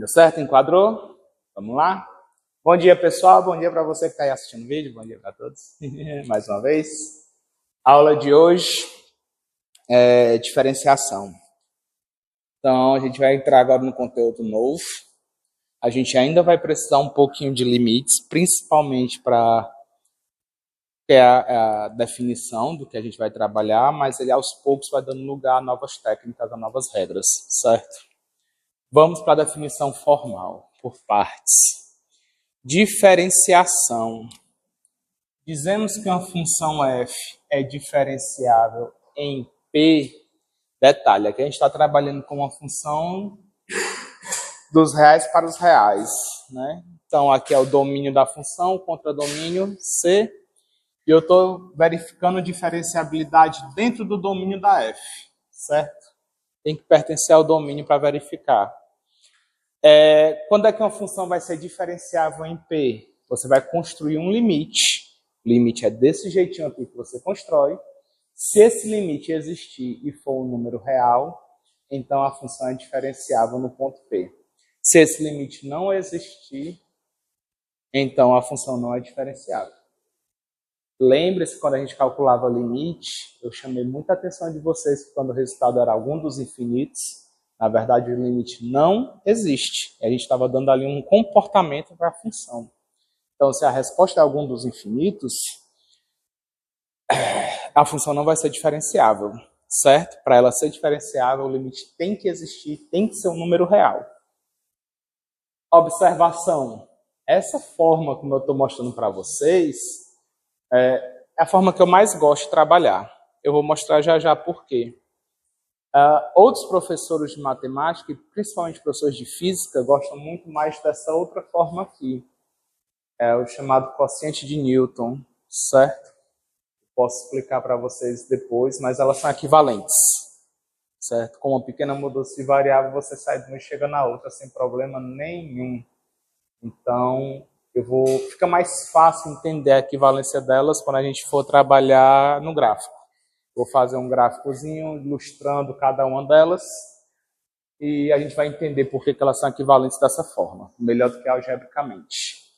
Deu certo? Enquadrou? Vamos lá? Bom dia, pessoal. Bom dia para você que está aí assistindo o vídeo. Bom dia para todos. Mais uma vez. A aula de hoje é diferenciação. Então, a gente vai entrar agora no conteúdo novo. A gente ainda vai precisar um pouquinho de limites, principalmente para a definição do que a gente vai trabalhar, mas ele aos poucos vai dando lugar a novas técnicas, a novas regras, certo? Vamos para a definição formal, por partes. Diferenciação. Dizemos que uma função f é diferenciável em P. Detalhe, aqui a gente está trabalhando com uma função dos reais para os reais, né? Então, aqui é o domínio da função contra domínio C. E eu estou verificando diferenciabilidade dentro do domínio da f, certo? Tem que pertencer ao domínio para verificar. Quando é que uma função vai ser diferenciável em P? Você vai construir um limite. O limite é desse jeitinho aqui que você constrói. Se esse limite existir e for um número real, então a função é diferenciável no ponto P. Se esse limite não existir, então a função não é diferenciável. Lembre-se, quando a gente calculava o limite, eu chamei muita atenção de vocês que quando o resultado era algum dos infinitos, na verdade o limite não existe. A gente estava dando ali um comportamento para a função. Então, se a resposta é algum dos infinitos, a função não vai ser diferenciável, certo? Para ela ser diferenciável, o limite tem que existir, tem que ser um número real. Observação. Essa forma, como eu estou mostrando para vocês, é a forma que eu mais gosto de trabalhar. Eu vou mostrar já já por quê. Outros professores de matemática, e principalmente professores de física, gostam muito mais dessa outra forma aqui. É o chamado quociente de Newton, certo? Posso explicar para vocês depois, mas elas são equivalentes, certo? Com uma pequena mudança de variável, você sai de uma e chega na outra sem problema nenhum. Então, fica mais fácil entender a equivalência delas quando a gente for trabalhar no gráfico. Vou fazer um gráficozinho ilustrando cada uma delas e a gente vai entender por que elas são equivalentes dessa forma, melhor do que algebricamente.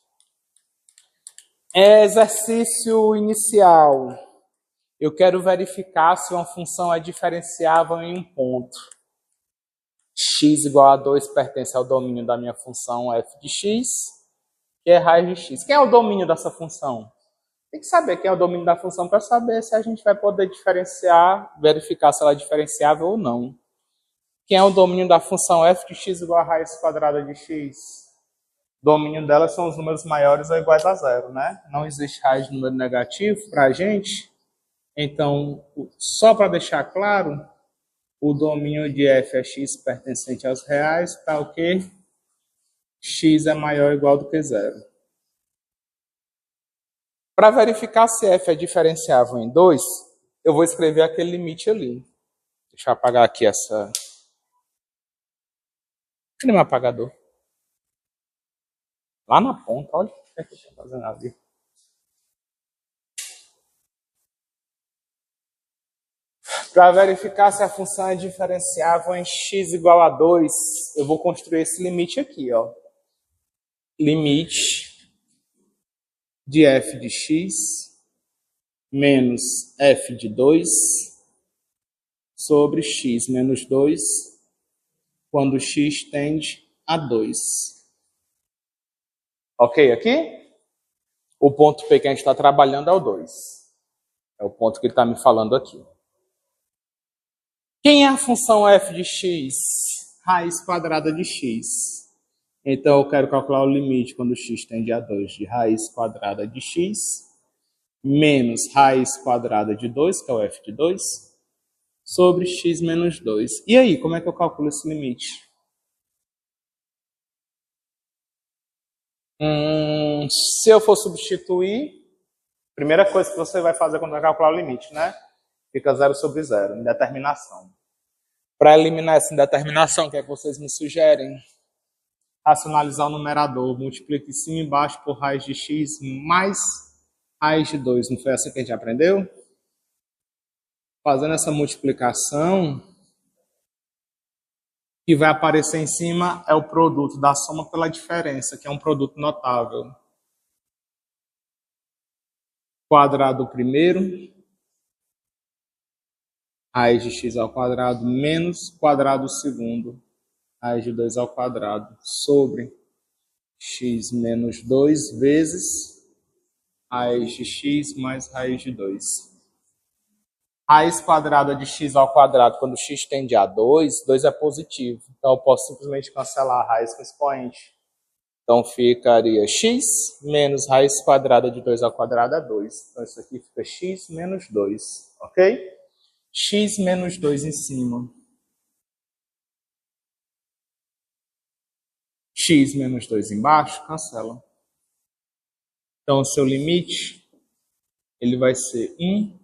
Exercício inicial. Eu quero verificar se uma função é diferenciável em um ponto. X igual a 2 pertence ao domínio da minha função f de x, que é raiz de x. Quem é o domínio dessa função? Tem que saber quem é o domínio da função para saber se a gente vai poder diferenciar, verificar se ela é diferenciável ou não. Quem é o domínio da função f de x igual a raiz quadrada de x? O domínio dela são os números maiores ou iguais a zero, né? Não existe raiz de número negativo para a gente. Então, só para deixar claro, o domínio de f é x pertencente aos reais, tá o quê? X é maior ou igual do que zero. Para verificar se f é diferenciável em 2, eu vou escrever aquele limite ali. Deixa eu apagar aqui essa... Cadê meu apagador? Lá na ponta, olha o que é que eu estou fazendo ali. Para verificar se a função é diferenciável em x igual a 2, eu vou construir esse limite aqui, ó. Limite de f de x menos f de 2 sobre x menos 2, quando x tende a 2. Ok aqui? O ponto P que a gente está trabalhando é o 2. É o ponto que ele está me falando aqui. Quem é a função f de x? Raiz quadrada de x. Então, eu quero calcular o limite quando x tende a 2 de raiz quadrada de x menos raiz quadrada de 2, que é o f de 2, sobre x menos 2. E aí, como é que eu calculo esse limite? Se eu for substituir, primeira coisa que você vai fazer quando vai calcular o limite, né? Fica 0 sobre 0, indeterminação. Para eliminar essa indeterminação, o que é que vocês me sugerem? Racionalizar o numerador, multiplica em cima e embaixo por raiz de x mais raiz de 2. Não foi assim que a gente aprendeu? Fazendo essa multiplicação, que vai aparecer em cima é o produto da soma pela diferença, que é um produto notável. Quadrado primeiro, raiz de x ao quadrado, menos quadrado segundo, raiz de 2 ao quadrado, sobre x menos 2 vezes raiz de x mais raiz de 2. Raiz quadrada de x ao quadrado, quando x tende a 2, 2 é positivo. Então, eu posso simplesmente cancelar a raiz com expoente. Então, ficaria x menos raiz quadrada de 2 ao quadrado é 2. Então, isso aqui fica x menos 2, ok? X menos 2 em cima. X menos 2 embaixo, cancela. Então, o seu limite, ele vai ser 1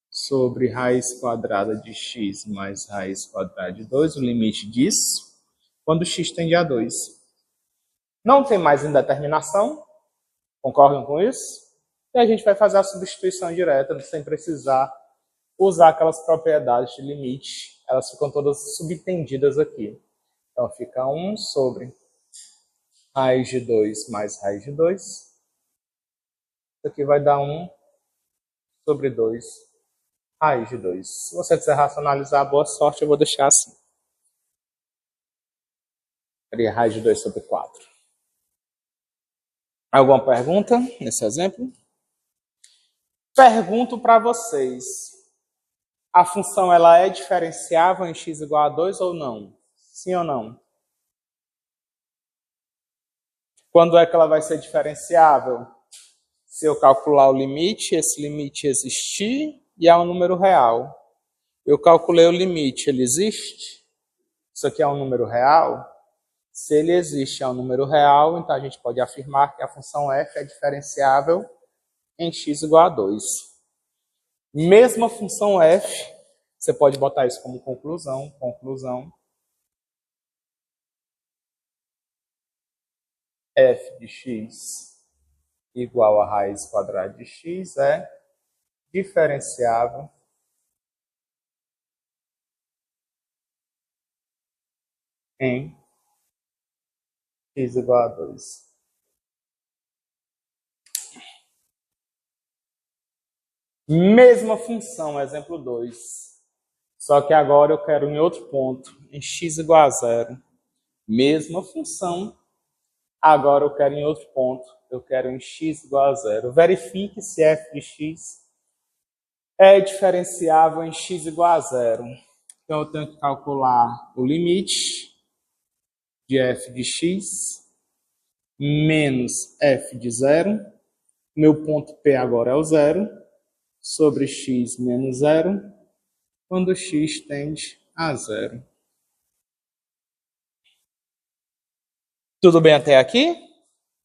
sobre raiz quadrada de x mais raiz quadrada de 2, o limite disso, quando x tende a 2. Não tem mais indeterminação, concordam com isso? E a gente vai fazer a substituição direta, sem precisar usar aquelas propriedades de limite. Elas ficam todas subtendidas aqui. Então, fica 1 sobre raiz de 2 mais raiz de 2. Isso aqui vai dar 1 sobre 2 raiz de 2. Se você quiser racionalizar, boa sorte, eu vou deixar assim. Seria raiz de 2 sobre 4. Alguma pergunta nesse exemplo? Pergunto para vocês. A função ela é diferenciável em x igual a 2 ou não? Sim ou não? Quando é que ela vai ser diferenciável? Se eu calcular o limite, esse limite existir e é um número real. Eu calculei o limite, ele existe? Isso aqui é um número real? Se ele existe, é um número real, então a gente pode afirmar que a função f é diferenciável em x igual a 2. Mesmo a função f, você pode botar isso como conclusão. F de x igual a raiz quadrada de x é diferenciável em x igual a 2. Mesma função, exemplo 2. Só que agora eu quero em outro ponto, em x igual a 0. Mesma função, agora eu quero em outro ponto, eu quero em x igual a 0. Verifique se f de x é diferenciável em x igual a 0. Então, eu tenho que calcular o limite de f de x menos f de 0. Meu ponto P agora é o 0, sobre x menos 0, quando x tende a 0. Tudo bem até aqui? O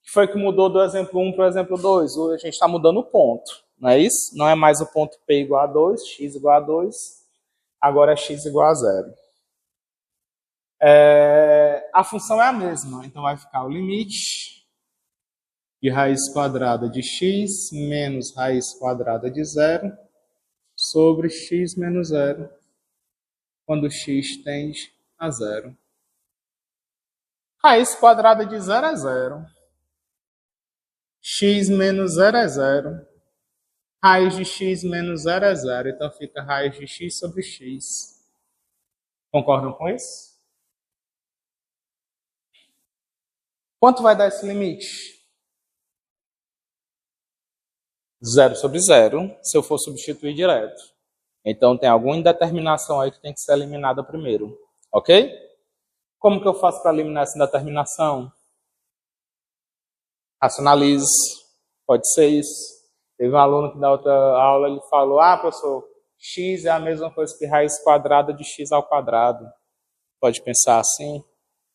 que foi que mudou do exemplo 1 para o exemplo 2? A gente está mudando o ponto, não é isso? Não é mais o ponto P igual a 2, x igual a 2, agora é x igual a 0. A função é a mesma, então vai ficar o limite de raiz quadrada de x menos raiz quadrada de 0 sobre x menos 0, quando x tende a 0. Raiz quadrada de 0 é 0. X menos 0 é 0. Raiz de x menos 0 é 0. Então fica raiz de x sobre x. Concordam com isso? Quanto vai dar esse limite? 0 sobre 0, se eu for substituir direto. Então tem alguma indeterminação aí que tem que ser eliminada primeiro. Ok? Como que eu faço para eliminar essa indeterminação? Racionalize. Pode ser isso. Teve um aluno que na outra aula ele falou, professor, x é a mesma coisa que raiz quadrada de x ao quadrado. Pode pensar assim,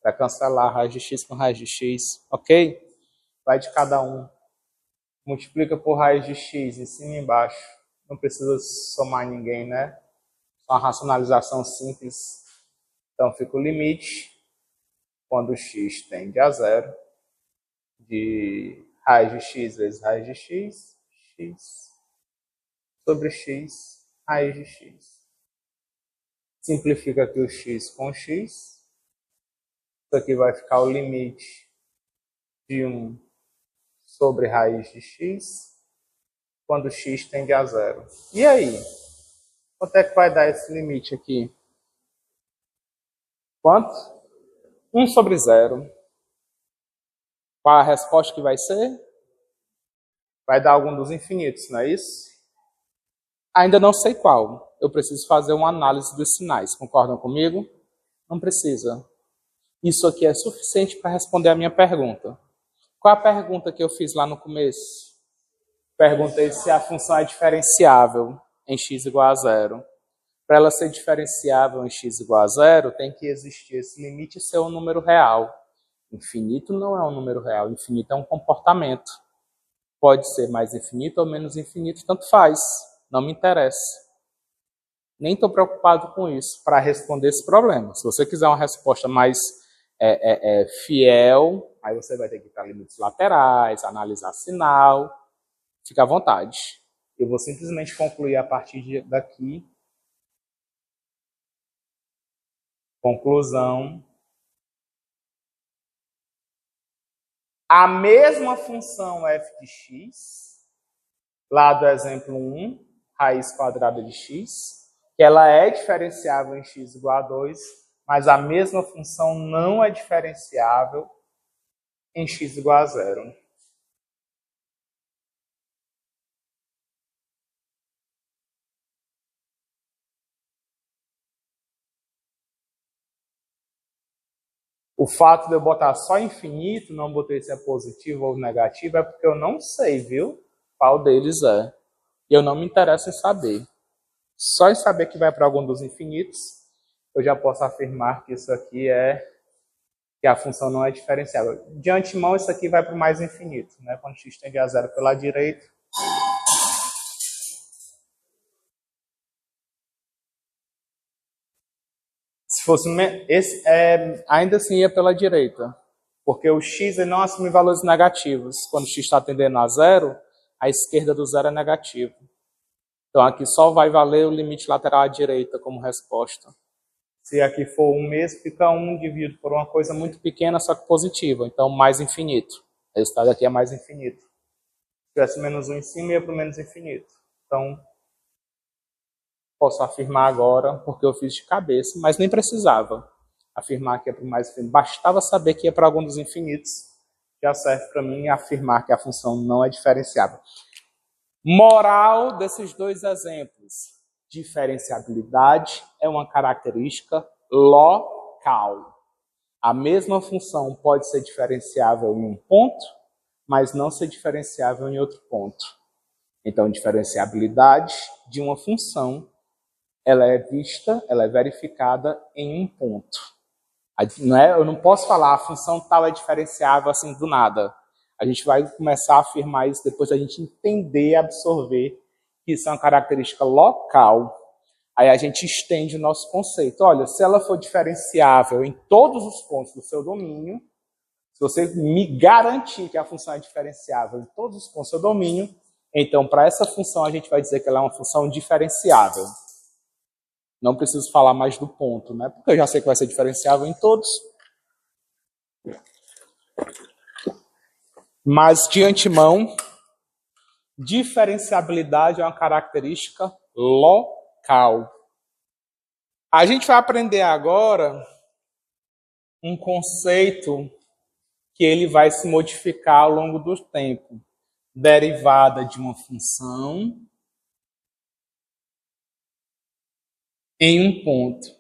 para cancelar raiz de x com raiz de x. Ok? Vai de cada um. Multiplica por raiz de x em cima e embaixo. Não precisa somar ninguém, né? Só uma racionalização simples. Então fica o limite, quando x tende a 0, de raiz de x vezes raiz de x, x sobre x, raiz de x. Simplifica aqui o x com x, Isso aqui vai ficar o limite de 1 sobre raiz de x, quando x tende a zero. E aí? Quanto é que vai dar esse limite aqui? Quanto? 1 sobre zero. Qual a resposta que vai ser? Vai dar algum dos infinitos, não é isso? Ainda não sei qual. Eu preciso fazer uma análise dos sinais. Concordam comigo? Não precisa. Isso aqui é suficiente para responder a minha pergunta. Qual a pergunta que eu fiz lá no começo? Perguntei se a função é diferenciável em x igual a zero. Para ela ser diferenciável em x igual a zero, tem que existir esse limite e ser um número real. Infinito não é um número real. Infinito é um comportamento. Pode ser mais infinito ou menos infinito, tanto faz. Não me interessa. Nem estou preocupado com isso para responder esse problema. Se você quiser uma resposta mais fiel, aí você vai ter que ir para limites laterais, analisar sinal. Fica à vontade. Eu vou simplesmente concluir a partir daqui. Conclusão. A mesma função f de x, lá do exemplo 1, raiz quadrada de x, que ela é diferenciável em x igual a 2, mas a mesma função não é diferenciável em x igual a 0. O fato de eu botar só infinito, não botei se é positivo ou negativo, é porque eu não sei, viu? Qual deles é. E eu não me interesso em saber. Só em saber que vai para algum dos infinitos, eu já posso afirmar que isso aqui que a função não é diferenciável. De antemão, isso aqui vai para o mais infinito, né? Quando x tende a zero pela direita. Se fosse ainda assim ia pela direita, porque o x não assume valores negativos. Quando x está tendendo a zero, a esquerda do zero é negativo. Então aqui só vai valer o limite lateral à direita como resposta. Se aqui for 1 mesmo, fica 1 dividido por uma coisa muito pequena, só que positiva. Então mais infinito. O resultado aqui é mais infinito. Se tivesse menos 1 em cima, ia para o menos infinito. Então posso afirmar agora, porque eu fiz de cabeça, mas nem precisava afirmar que é para o mais infinito. Bastava saber que ia para algum dos infinitos. Já serve para mim afirmar que a função não é diferenciável. Moral desses dois exemplos. Diferenciabilidade é uma característica local. A mesma função pode ser diferenciável em um ponto, mas não ser diferenciável em outro ponto. Então, diferenciabilidade de uma função, ela é vista, ela é verificada em um ponto. Eu não posso falar a função tal é diferenciável assim do nada. A gente vai começar a afirmar isso depois da gente entender e absorver que isso é uma característica local. Aí a gente estende o nosso conceito. Olha, se ela for diferenciável em todos os pontos do seu domínio, se você me garantir que a função é diferenciável em todos os pontos do seu domínio, então para essa função a gente vai dizer que ela é uma função diferenciável. Não preciso falar mais do ponto, né? Porque eu já sei que vai ser diferenciável em todos. Mas, de antemão, diferenciabilidade é uma característica local. A gente vai aprender agora um conceito que ele vai se modificar ao longo do tempo. Derivada de uma função em um ponto.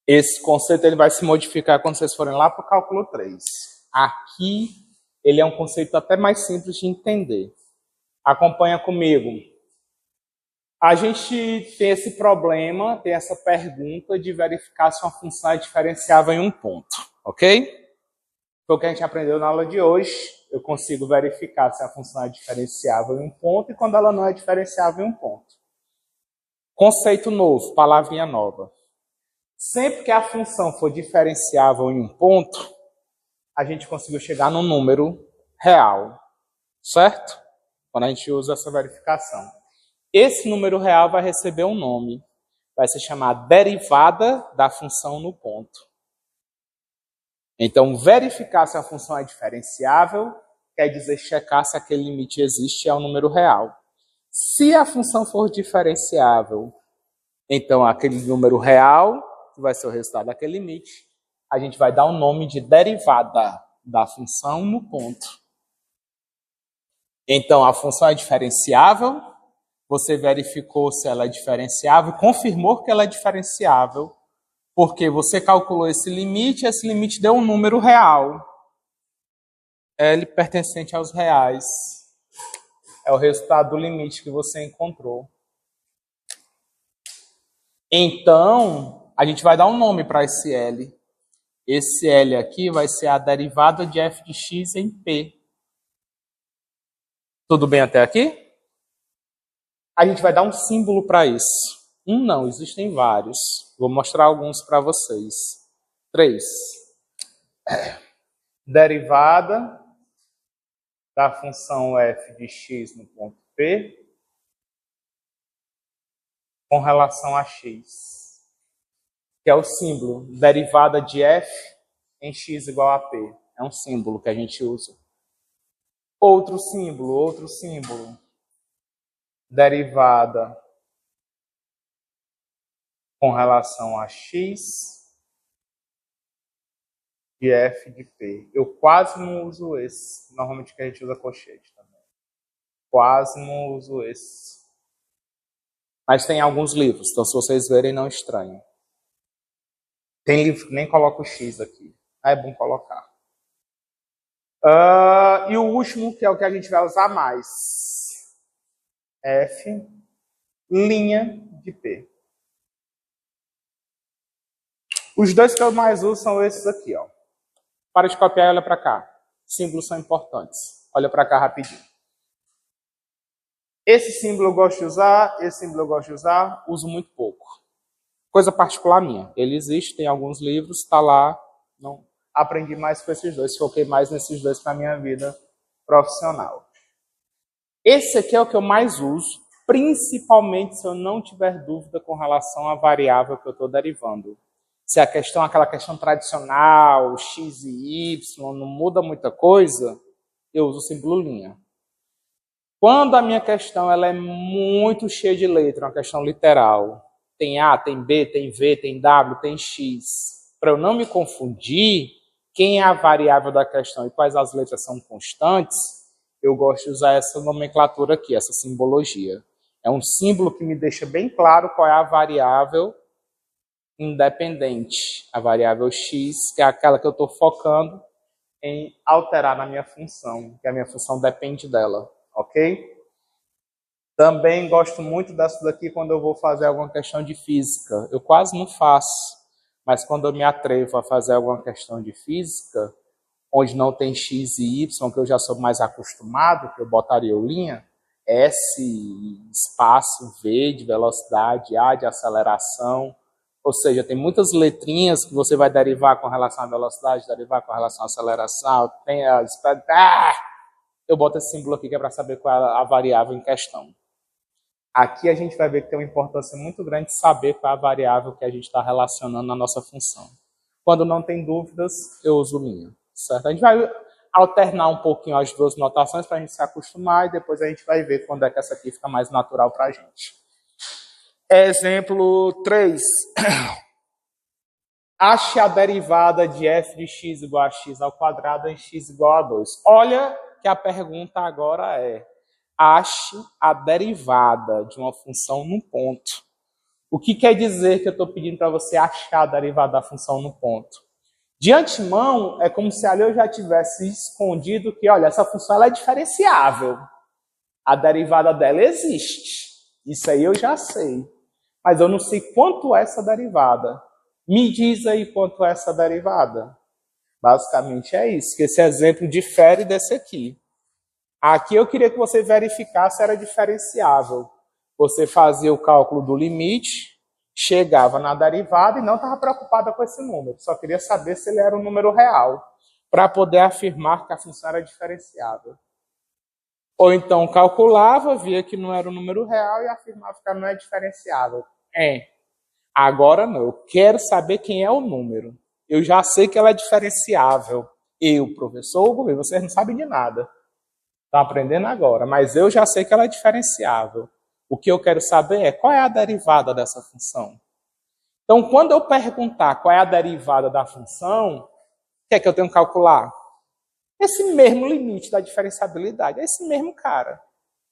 Esse conceito ele vai se modificar quando vocês forem lá para o cálculo 3. Aqui, ele é um conceito até mais simples de entender. Acompanha comigo. A gente tem esse problema, tem essa pergunta de verificar se uma função é diferenciável em um ponto, ok? Foi o que a gente aprendeu na aula de hoje. Eu consigo verificar se a função é diferenciável em um ponto e quando ela não é diferenciável em um ponto. Conceito novo, palavrinha nova. Sempre que a função for diferenciável em um ponto, a gente conseguiu chegar num número real, certo? Quando a gente usa essa verificação. Esse número real vai receber um nome. Vai se chamar derivada da função no ponto. Então, verificar se a função é diferenciável quer dizer checar se aquele limite existe e é um número real. Se a função for diferenciável, então aquele número real, que vai ser o resultado daquele limite, a gente vai dar o nome de derivada da função no ponto. Então, a função é diferenciável, você verificou se ela é diferenciável, confirmou que ela é diferenciável, porque você calculou esse limite deu um número real. L pertencente aos reais. É o resultado do limite que você encontrou. Então, a gente vai dar um nome para esse L. Esse L aqui vai ser a derivada de f de x em P. Tudo bem até aqui? A gente vai dar um símbolo para isso. Um não, existem vários. Vou mostrar alguns para vocês. 3. Derivada da função f de x no ponto P com relação a x, que é o símbolo, derivada de f em x igual a p. É um símbolo que a gente usa. Outro símbolo, derivada com relação a x de f de p. Eu quase não uso esse, normalmente que a gente usa colchete também. Quase não uso esse. Mas tem alguns livros, então se vocês verem, não estranhem. Tem livro que nem coloca o x aqui. É bom colocar. E o último, que é o que a gente vai usar mais. F, linha de P. Os dois que eu mais uso são esses aqui, ó. Para de copiar e olha para cá. Símbolos são importantes. Olha para cá rapidinho. Esse símbolo eu gosto de usar, esse símbolo eu gosto de usar, uso muito pouco. Coisa particular minha. Ele existe, tem alguns livros, está lá. Não aprendi mais com esses dois, foquei mais nesses dois para a minha vida profissional. Esse aqui é o que eu mais uso, principalmente se eu não tiver dúvida com relação à variável que eu estou derivando. Se a questão é aquela questão tradicional, x e y, não muda muita coisa, eu uso o símbolo linha. Quando a minha questão ela é muito cheia de letra, uma questão literal, tem A, tem B, tem V, tem W, tem X, para eu não me confundir quem é a variável da questão e quais as letras são constantes, eu gosto de usar essa nomenclatura aqui, essa simbologia. É um símbolo que me deixa bem claro qual é a variável independente, a variável x, que é aquela que eu estou focando em alterar na minha função, que a minha função depende dela, ok? Também gosto muito dessa daqui quando eu vou fazer alguma questão de física. Eu quase não faço, mas quando eu me atrevo a fazer alguma questão de física, onde não tem x e y, que eu já sou mais acostumado, que eu botaria o linha, S, espaço, V de velocidade, A de aceleração. Ou seja, tem muitas letrinhas que você vai derivar com relação à velocidade, derivar com relação à aceleração. Tem eu boto esse símbolo aqui que é para saber qual é a variável em questão. Aqui a gente vai ver que tem uma importância muito grande saber qual é a variável que a gente está relacionando na nossa função. Quando não tem dúvidas, eu uso linha. Certo? A gente vai alternar um pouquinho as duas notações para a gente se acostumar e depois a gente vai ver quando é que essa aqui fica mais natural para a gente. Exemplo 3. Ache a derivada de f de x igual a x ao quadrado em x igual a 2. Olha que a pergunta agora é: ache a derivada de uma função num ponto. O que quer dizer que eu estou pedindo para você achar a derivada da função no ponto? De antemão, é como se ali eu já tivesse escondido que, olha, essa função ela é diferenciável. A derivada dela existe. Isso aí eu já sei. Mas eu não sei quanto é essa derivada. Me diz aí quanto é essa derivada. Basicamente é isso, que esse exemplo difere desse aqui. Aqui eu queria que você verificasse se era diferenciável. Você fazia o cálculo do limite, chegava na derivada e não estava preocupada com esse número. Só queria saber se ele era um número real, para poder afirmar que a função era diferenciável. Ou então calculava, via que não era um número real e afirmava que não é diferenciável. Agora não, eu quero saber quem é o número. Eu já sei que ela é diferenciável. Eu, professor, vocês não sabem de nada. Estão aprendendo agora, mas eu já sei que ela é diferenciável. O que eu quero saber é qual é a derivada dessa função. Então, quando eu perguntar qual é a derivada da função, o que é que eu tenho que calcular? Esse mesmo limite da diferenciabilidade, é esse mesmo cara.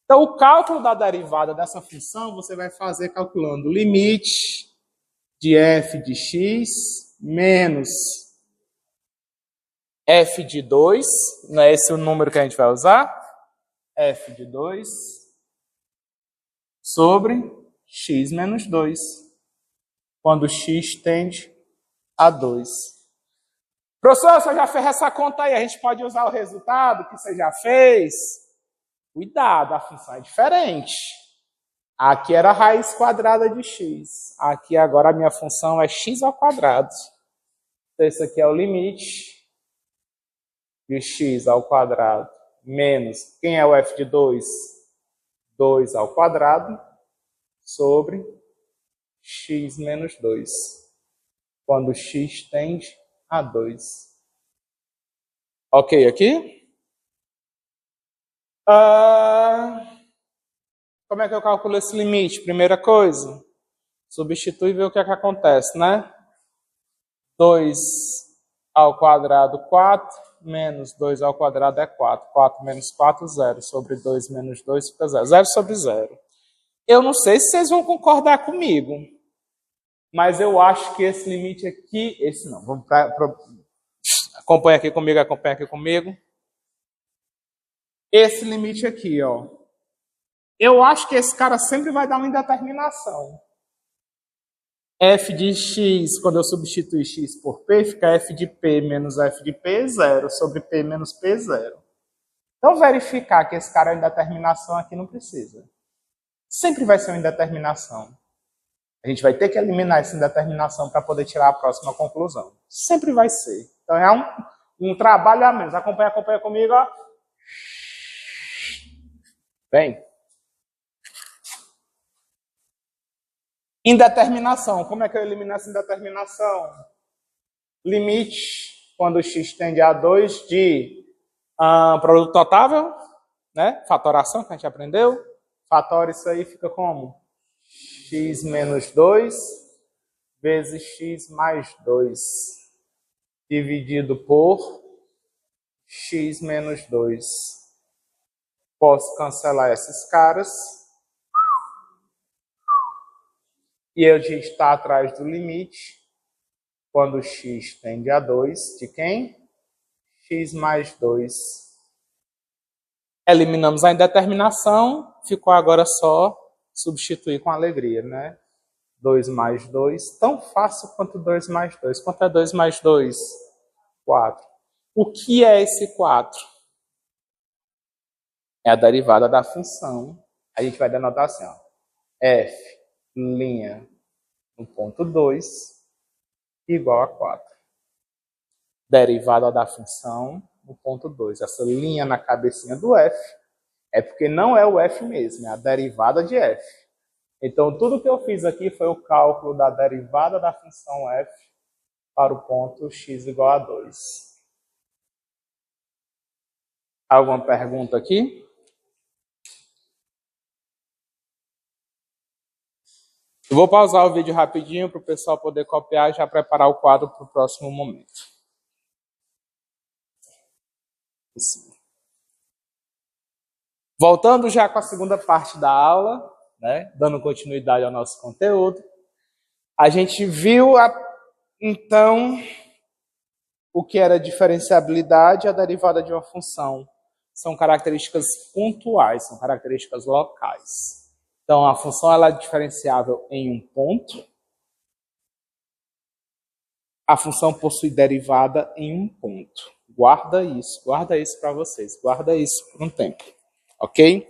Então, o cálculo da derivada dessa função, você vai fazer calculando o limite de f de x menos f de 2, não é esse o número que a gente vai usar? F de 2 sobre x menos 2, quando x tende a 2. Professor, você já fez essa conta aí, a gente pode usar o resultado que você já fez? Cuidado, a função é diferente. Aqui era a raiz quadrada de x. Aqui agora a minha função é x ao quadrado. Então, esse aqui é o limite de x ao quadrado menos, quem é o f de 2? 2 ao quadrado sobre x menos 2, quando x tende a 2. Ok aqui? Como é que eu calculo esse limite? Primeira coisa, substitui e vê o que é que acontece, né? 2 ao quadrado, 4, menos 2 ao quadrado é 4. 4 menos 4, 0. Sobre 2 menos 2 fica 0. 0 sobre 0. Eu não sei se vocês vão concordar comigo, mas eu acho que esse limite aqui, esse não, vamos acompanha aqui comigo. Esse limite aqui, ó. Eu acho que esse cara sempre vai dar uma indeterminação. F de x, quando eu substituir x por p, fica f de p menos f de p, 0, sobre p menos p, 0. Então, verificar que esse cara é uma indeterminação aqui não precisa. Sempre vai ser uma indeterminação. A gente vai ter que eliminar essa indeterminação para poder tirar a próxima conclusão. Sempre vai ser. Então, é um trabalho a menos. Acompanha comigo, ó. Vem. Indeterminação. Como é que eu elimino essa indeterminação? Limite, quando x tende a 2, de produto notável, né? Fatoração, que a gente aprendeu. Fatora isso aí, fica como? X menos 2 vezes x mais 2, dividido por x menos 2. Posso cancelar esses caras. E a gente está atrás do limite, quando x tende a 2, de quem? X mais 2. Eliminamos a indeterminação, ficou agora só substituir com alegria, né? 2 mais 2, tão fácil quanto 2 mais 2. Quanto é 2 mais 2? 4. O que é esse 4? É a derivada da função. A gente vai denotar assim, ó. F, linha, no ponto 2, igual a 4. Derivada da função no ponto 2. Essa linha na cabecinha do f é porque não é o f mesmo, é a derivada de f. Então, tudo que eu fiz aqui foi o cálculo da derivada da função f para o ponto x igual a 2. Alguma pergunta aqui? Eu vou pausar o vídeo rapidinho para o pessoal poder copiar e já preparar o quadro para o próximo momento. Voltando já com a segunda parte da aula, né, dando continuidade ao nosso conteúdo, a gente viu, então, o que era diferenciabilidade e a derivada de uma função. São características pontuais, são características locais. Então, a função ela é diferenciável em um ponto. A função possui derivada em um ponto. Guarda isso para vocês. Guarda isso por um tempo. Ok?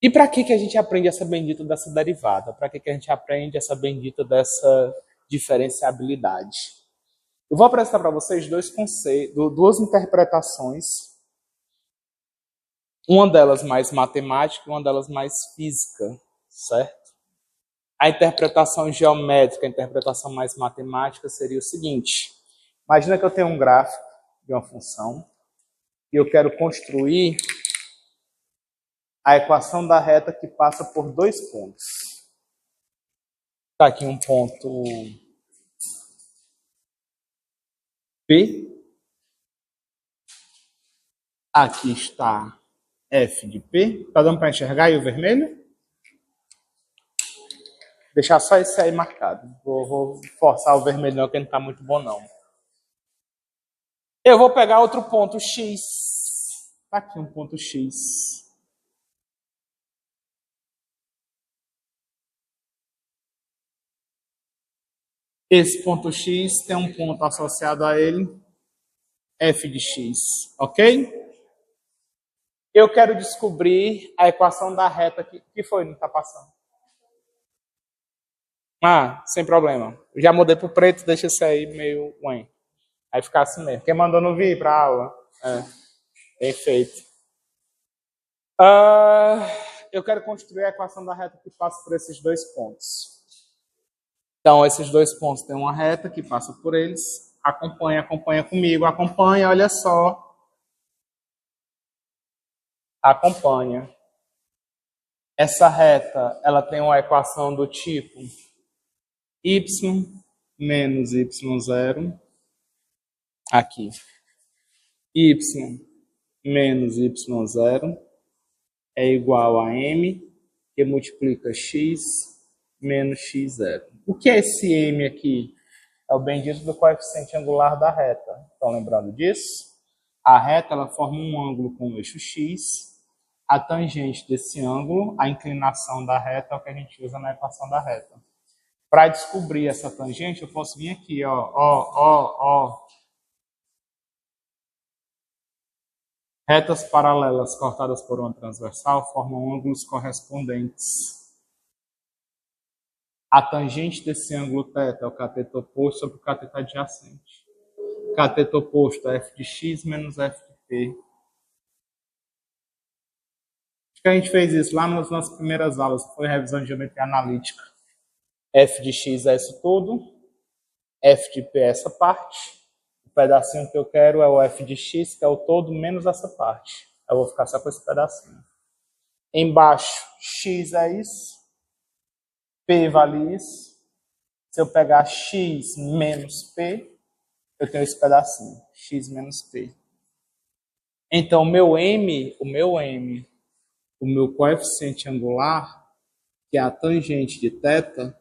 E para que a gente aprende essa bendita dessa derivada? Para que a gente aprende essa bendita dessa diferenciabilidade? Eu vou apresentar para vocês dois conceitos, duas interpretações, uma delas mais matemática e uma delas mais física, certo? A interpretação geométrica, a interpretação mais matemática seria o seguinte. Imagina que eu tenho um gráfico de uma função e eu quero construir a equação da reta que passa por dois pontos. Está aqui um ponto P. Aqui está F de P. Está dando para enxergar aí o vermelho? Deixar só esse aí marcado. Vou forçar o vermelho não, que não está muito bom não. Eu vou pegar outro ponto X. Está aqui um ponto X. Esse ponto X tem um ponto associado a ele, F de X, ok? Eu quero descobrir a equação da reta que foi, não está passando. Ah, sem problema. Eu já mudei para o preto, deixa isso aí meio ruim. Aí fica assim mesmo. Quem mandou não vir para a aula? Bem feito. Eu quero construir a equação da reta que passa por esses dois pontos. Então, esses dois pontos têm uma reta que passa por eles. Acompanha comigo. Acompanha, olha só. Acompanha. Essa reta, ela tem uma equação do tipo y menos y0. Aqui. Y menos y0 é igual a m, que multiplica x menos x0. O que é esse m aqui? É o bendito do coeficiente angular da reta. Estão lembrando disso? A reta ela forma um ângulo com o eixo x. A tangente desse ângulo, a inclinação da reta, é o que a gente usa na equação da reta. Para descobrir essa tangente, eu posso vir aqui, ó. Retas paralelas cortadas por uma transversal formam ângulos correspondentes. A tangente desse ângulo θ é o cateto oposto sobre o cateto adjacente. Cateto oposto é f de x menos f de p. Acho que a gente fez isso lá nas nossas primeiras aulas, que foi revisão de geometria analítica. F de x é isso tudo. F de p é essa parte. O pedacinho que eu quero é o f de x, que é o todo, menos essa parte. Eu vou ficar só com esse pedacinho. Embaixo, x é isso. P vale isso. Se eu pegar x menos p, eu tenho esse pedacinho. X menos p. Então, o meu coeficiente angular, que é a tangente de θ,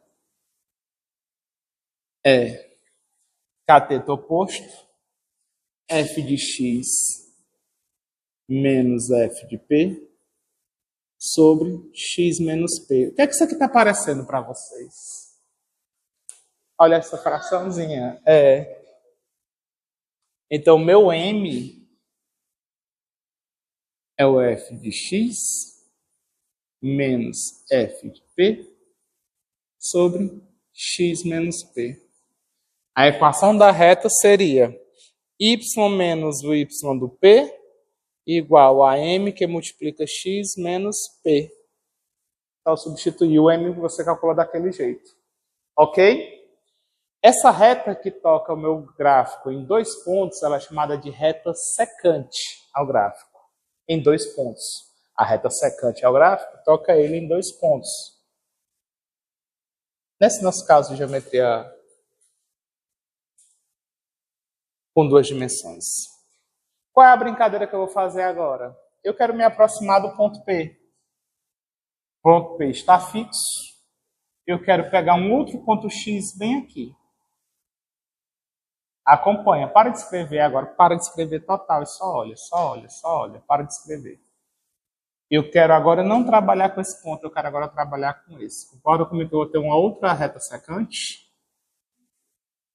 é cateto oposto, f de x menos f de p, sobre x menos p. O que é que isso aqui está aparecendo para vocês? Olha essa fraçãozinha. Então, meu m é o f de x menos f de p sobre x menos p. A equação da reta seria y menos o y do p igual a m que multiplica x menos p. Então, substituir o m você calcula daquele jeito. Ok? Essa reta que toca o meu gráfico em dois pontos, ela é chamada de reta secante ao gráfico. Em dois pontos. A reta secante ao gráfico toca ele em dois pontos. Nesse nosso caso de geometria com duas dimensões. Qual é a brincadeira que eu vou fazer agora? Eu quero me aproximar do ponto P. O ponto P está fixo. Eu quero pegar um outro ponto X bem aqui. Acompanha. Para de escrever agora. Para de escrever total. Só olha. Para de escrever. Eu quero agora não trabalhar com esse ponto. Eu quero agora trabalhar com esse. Concorda comigo que eu vou ter uma outra reta secante?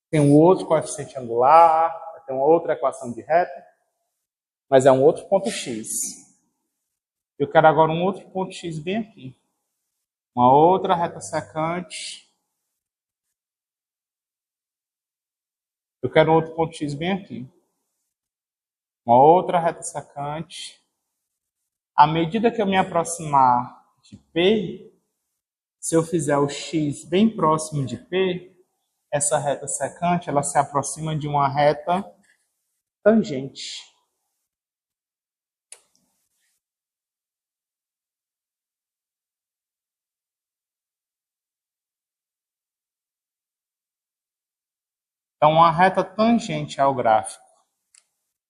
Tem um outro coeficiente angular. Tem uma outra equação de reta. Mas é um outro ponto X. Eu quero agora um outro ponto X bem aqui. Uma outra reta secante. Eu quero outro ponto X bem aqui. Uma outra reta secante. À medida que eu me aproximar de P, se eu fizer o X bem próximo de P, essa reta secante ela se aproxima de uma reta tangente. Então, uma reta tangente ao gráfico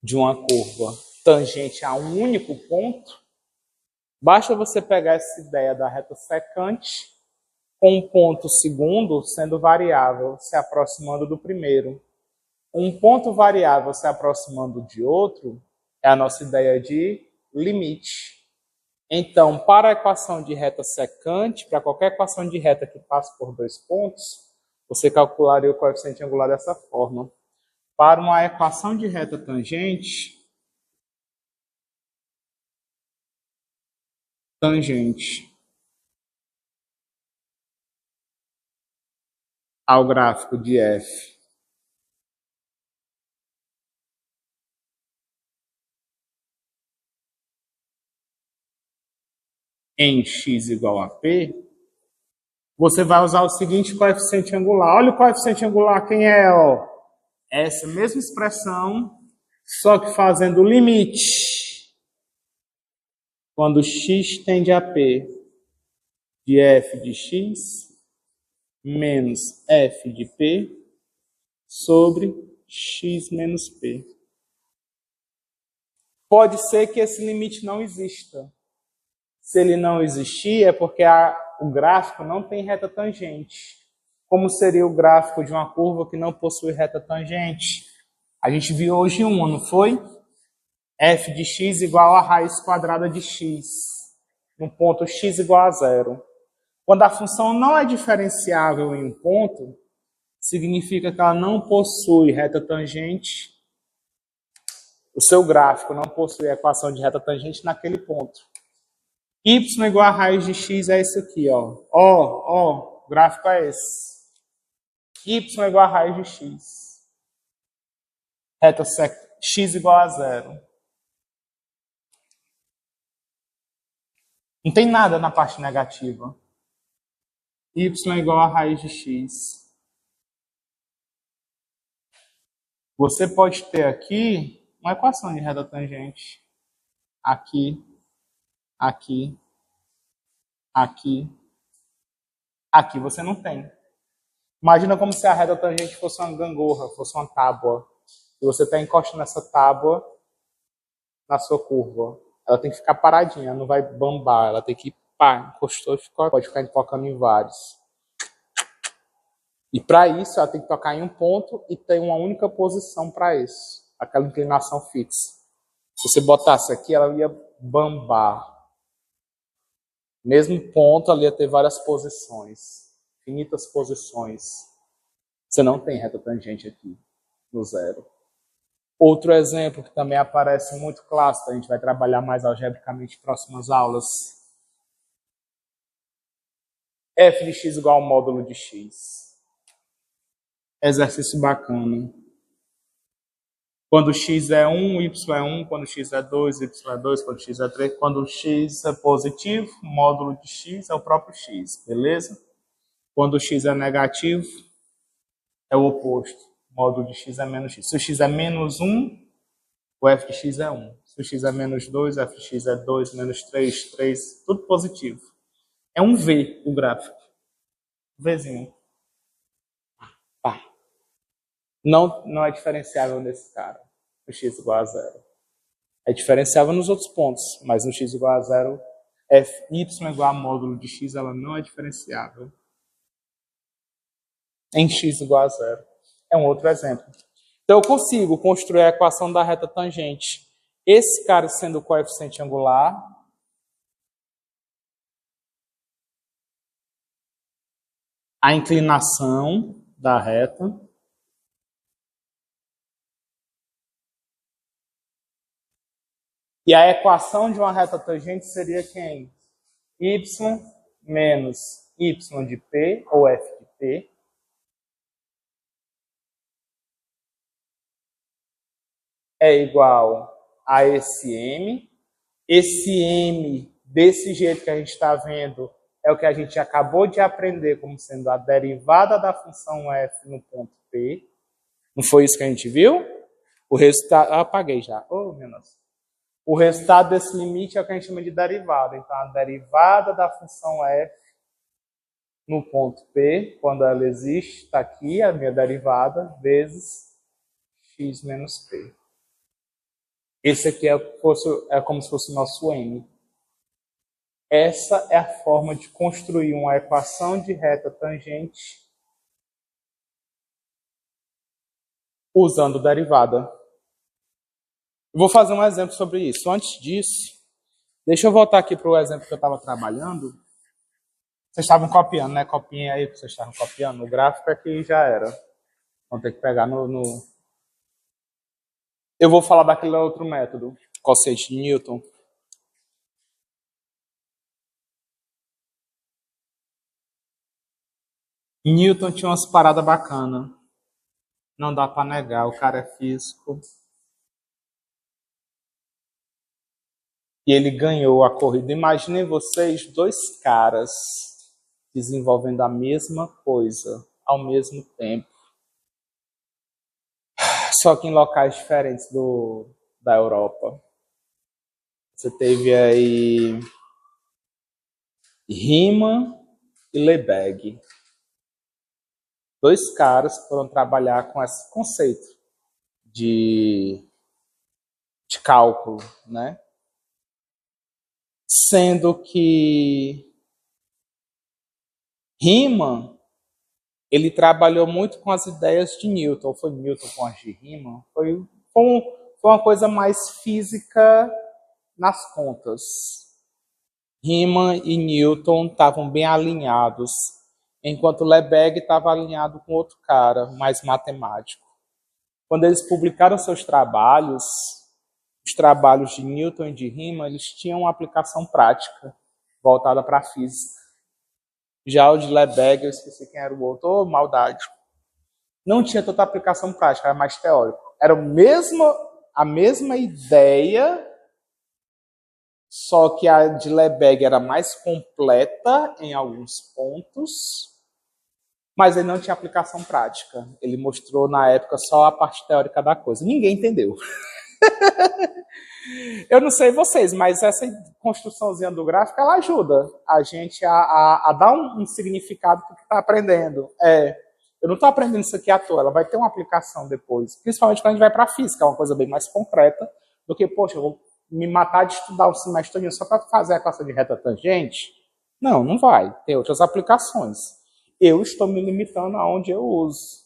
de uma curva tangente a um único ponto, basta você pegar essa ideia da reta secante com um ponto segundo sendo variável se aproximando do primeiro. Um ponto variável se aproximando de outro é a nossa ideia de limite. Então, para a equação de reta secante, para qualquer equação de reta que passe por dois pontos, você calcularia o coeficiente angular dessa forma. Para uma equação de reta tangente, ao gráfico de f em x igual a p, você vai usar o seguinte coeficiente angular. Olha o coeficiente angular, quem é? Ó, essa mesma expressão, só que fazendo o limite. Quando x tende a p de f de x menos f de p sobre x menos p. Pode ser que esse limite não exista. Se ele não existir, é porque o gráfico não tem reta tangente. Como seria o gráfico de uma curva que não possui reta tangente? A gente viu hoje uma, não foi? F de x igual a raiz quadrada de x, no ponto x igual a zero. Quando a função não é diferenciável em um ponto, significa que ela não possui reta tangente. O seu gráfico não possui equação de reta tangente naquele ponto. Y igual a raiz de x é esse aqui, ó. O gráfico é esse. Y igual a raiz de x. Reta x igual a zero. Não tem nada na parte negativa. Y igual a raiz de x. Você pode ter aqui uma equação de reta tangente. Aqui, aqui, aqui. Aqui você não tem. Imagina como se a reta tangente fosse uma gangorra, fosse uma tábua. E você está encostando essa tábua na sua curva. Ela tem que ficar paradinha, ela não vai bambar. Ela tem que, pá, encostou e ficou. Pode ficar tocando em vários. E para isso, ela tem que tocar em um ponto e tem uma única posição para isso. Aquela inclinação fixa. Se você botasse aqui, ela ia bambar. Mesmo ponto, ela ia ter várias posições. Infinitas posições. Você não tem reta tangente aqui, no zero. Outro exemplo que também aparece muito clássico, a gente vai trabalhar mais algebricamente em próximas aulas. F de x igual ao módulo de x. Exercício bacana. Quando x é 1, y é 1. Quando x é 2, y é 2. Quando x é 3. Quando x é positivo, o módulo de x é o próprio x, beleza? Quando x é negativo, é o oposto. O módulo de x é menos x. Se o x é menos 1, o f de x é 1. Se o x é menos 2, o f de x é 2, menos 3, 3, tudo positivo. É um V o gráfico. Vzinho. Pá. Não é diferenciável nesse cara. O x igual a zero. É diferenciável nos outros pontos, mas no x igual a zero, y igual a módulo de x, ela não é diferenciável. Em x igual a zero. É um outro exemplo. Então, eu consigo construir a equação da reta tangente. Esse cara sendo o coeficiente angular, a inclinação da reta, e a equação de uma reta tangente seria quem? Y menos y de p, ou f de p, é igual a esse m. Esse m, desse jeito que a gente está vendo, é o que a gente acabou de aprender como sendo a derivada da função f no ponto P. Não foi isso que a gente viu? O resultado... Ah, apaguei já. Oh, meu Deus. O resultado desse limite é o que a gente chama de derivada. Então, a derivada da função f no ponto P, quando ela existe, está aqui a minha derivada, vezes x menos P. Esse aqui é como se fosse o nosso m. Essa é a forma de construir uma equação de reta tangente usando derivada. Eu vou fazer um exemplo sobre isso. Antes disso, deixa eu voltar aqui para o exemplo que eu estava trabalhando. Vocês estavam copiando, né? Copiem aí que vocês estavam copiando. O gráfico aqui já era. Vão ter que pegar no... Eu vou falar daquele outro método, cossete de Newton. Newton tinha umas paradas bacanas. Não dá para negar, o cara é físico. E ele ganhou a corrida. Imaginem vocês, dois caras desenvolvendo a mesma coisa ao mesmo tempo. Só que em locais diferentes da Europa. Você teve aí Riemann e Lebesgue. Dois caras foram trabalhar com esse conceito de cálculo, né? Sendo que Riemann, ele trabalhou muito com as ideias de Newton. Foi Newton com as de Riemann? Foi uma coisa mais física nas contas. Riemann e Newton estavam bem alinhados, enquanto Lebesgue estava alinhado com outro cara, mais matemático. Quando eles publicaram seus trabalhos, os trabalhos de Newton e de Riemann, eles tinham uma aplicação prática voltada para a física. Já o de Lebesgue, eu esqueci quem era o outro, oh, maldade. Não tinha tanta aplicação prática, era mais teórico. Era a mesma ideia, só que a de Lebesgue era mais completa em alguns pontos, mas ele não tinha aplicação prática. Ele mostrou, na época, só a parte teórica da coisa. Ninguém entendeu. Eu não sei vocês, mas essa construçãozinha do gráfico, ela ajuda a gente a dar um significado para o que está aprendendo. Eu não estou aprendendo isso aqui à toa, ela vai ter uma aplicação depois. Principalmente quando a gente vai para a física, é uma coisa bem mais concreta do que, poxa, eu vou me matar de estudar o semestre todo só para fazer a equação de reta tangente. Não, não vai. Tem outras aplicações. Eu estou me limitando aonde eu uso.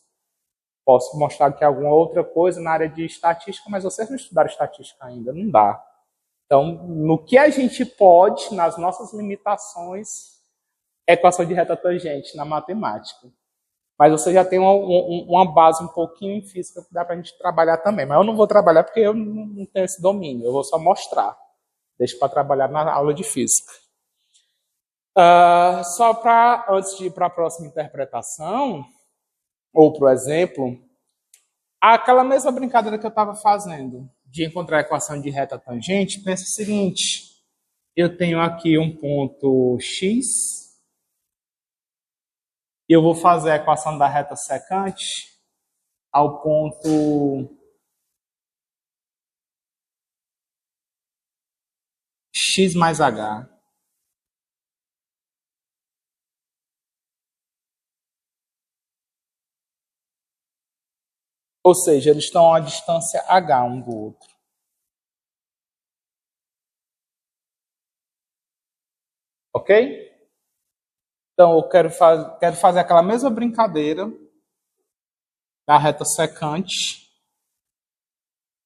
Posso mostrar aqui alguma outra coisa na área de estatística, mas vocês não estudaram estatística ainda, não dá. Então, no que a gente pode, nas nossas limitações, equação de reta tangente na matemática. Mas você já tem uma base um pouquinho em física que dá para a gente trabalhar também. Mas eu não vou trabalhar porque eu não tenho esse domínio, eu vou só mostrar. Deixo para trabalhar na aula de física. Só para, antes de ir para a próxima interpretação, ou, por exemplo, aquela mesma brincadeira que eu estava fazendo, de encontrar a equação de reta tangente, pensa o seguinte, eu tenho aqui um ponto x, e eu vou fazer a equação da reta secante ao ponto x mais h. Ou seja, eles estão a uma distância h um do outro. Ok? Então, eu quero fazer aquela mesma brincadeira da reta secante,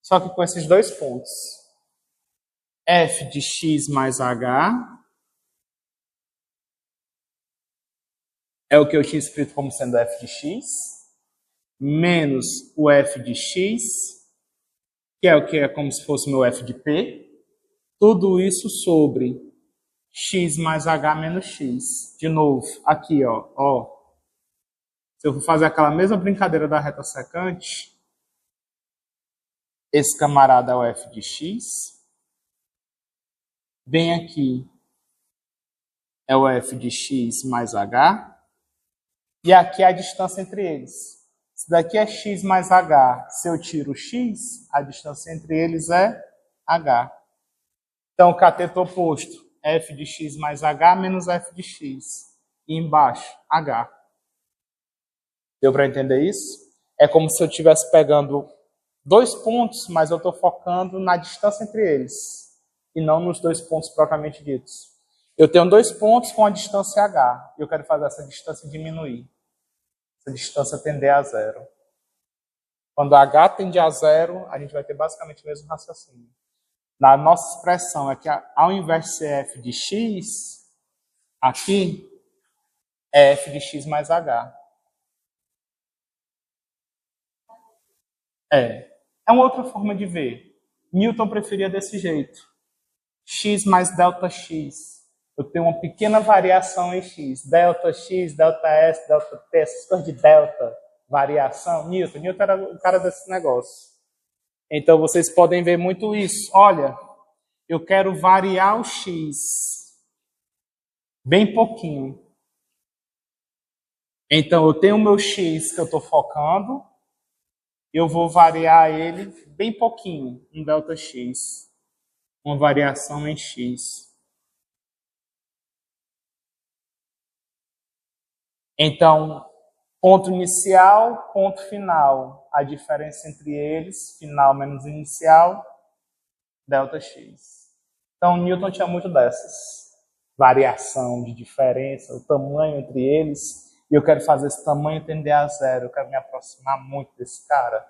só que com esses dois pontos. F de x mais h é o que eu tinha escrito como sendo f de x, menos o f de x, que é o que é como se fosse meu f de p, tudo isso sobre x mais h menos x. De novo, aqui, ó. Se eu for fazer aquela mesma brincadeira da reta secante, Esse camarada é o f de x. Bem aqui é o f de x mais h. E aqui é a distância entre eles. Se daqui é x mais h, se eu tiro x, a distância entre eles é h. Então, o cateto oposto, f de x mais h menos f de x. E embaixo, h. Deu para entender isso? É como se eu estivesse pegando dois pontos, mas eu estou focando na distância entre eles, e não nos dois pontos propriamente ditos. Eu tenho dois pontos com a distância h, e eu quero fazer essa distância diminuir. Essa distância tender a zero. Quando h tende a zero, a gente vai ter basicamente o mesmo raciocínio. Na nossa expressão é que ao invés de ser f de x, aqui é f de x mais h. É uma outra forma de ver. Newton preferia desse jeito. X mais delta x. Eu tenho uma pequena variação em x. Delta x, delta s, delta t, essas coisas de delta, variação. Newton era o cara desse negócio. Então, vocês podem ver muito isso. Olha, eu quero variar o x bem pouquinho. Então, eu tenho o meu x que eu estou focando, eu vou variar ele bem pouquinho, em delta x. Uma variação em x. Então, ponto inicial, ponto final. A diferença entre eles, final menos inicial, delta x. Então, Newton tinha muito dessas. Variação de diferença, o tamanho entre eles. E eu quero fazer esse tamanho tender a zero. Eu quero me aproximar muito desse cara.